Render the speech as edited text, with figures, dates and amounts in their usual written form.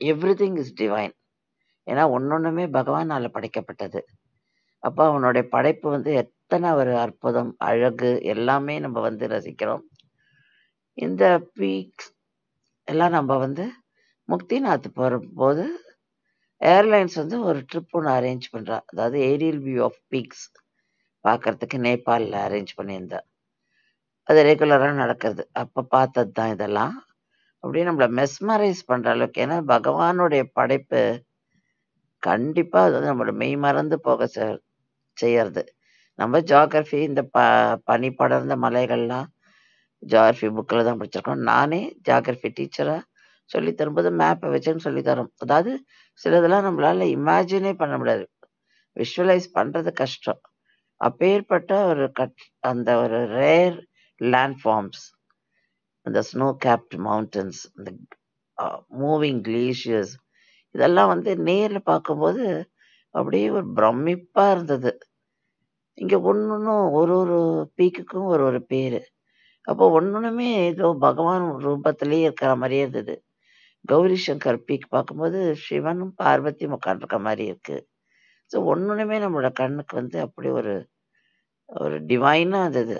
Everything is divine. ஏன்னா ஒன்னொன்னுமே பகவானால படைக்கப்பட்டது. அப்ப அவனுடைய படைப்பு வந்து எத்தனை ஒரு அற்புதம், அழகு எல்லாமே நம்ம வந்து ரசிக்கிறோம். இந்த பீக்ஸ் எல்லாம் நம்ம வந்து முக்திநாத் போகும்போது ஏர்லைன்ஸ் வந்து ஒரு ட்ரிப் ஒன்று அரேஞ்ச் பண்றா. அதாவது ஏரியல் வியூ ஆஃப் பீக்ஸ் பார்க்கறதுக்கு நேபாளில் அரேஞ்ச் பண்ணியிருந்தா. அது ரெகுலராக நடக்கிறது. அப்போ பார்த்தது தான் இதெல்லாம். அப்படியே நம்மளை மெஸ்மரைஸ் பண்ற அளவுக்கு. ஏன்னா பகவானுடைய படைப்பு கண்டிப்பா அது வந்து நம்மளோட மெய் மறந்து போக செய்யறது. நம்ம ஜியாகிரபி இந்த பனி படர்ந்த மலைகள்லாம் ஜியாகிரபி புக்கில் தான் படிச்சிருக்கோம். நானே ஜியாகிரபி டீச்சரா சொல்லி தரும்போது மேப்பை வச்சுன்னு சொல்லி தரோம். அதாவது சிலதெல்லாம் நம்மளால இமேஜினே பண்ண முடியாது, விஷுவலைஸ் பண்றது கஷ்டம். அப்பேற்பட்ட ஒரு அந்த ஒரு ரேர் லேண்ட் ஃபார்ம்ஸ், அந்த ஸ்னோ கேப்ட் மவுண்டன்ஸ், அந்த மூவிங் கிளேஷியர்ஸ், இதெல்லாம் வந்து நேர்ல பார்க்கும்போது அப்படியே ஒரு பிரமிப்பா இருந்தது. இங்க ஒன்னொன்னும் ஒரு ஒரு பீக்குக்கும் ஒரு ஒரு பேரு. அப்போ ஒன்னொன்னுமே ஏதோ பகவான் ரூபத்திலேயே இருக்கிற மாதிரியே இருந்தது. கௌரி சங்கர் பீக் பார்க்கும்போது சிவனும் பார்வதியும் உட்காந்துருக்க மாதிரி இருக்கு. ஸோ ஒன்னொன்னுமே நம்மளோட கண்ணுக்கு வந்து அப்படி ஒரு ஒரு டிவைனா இருந்தது.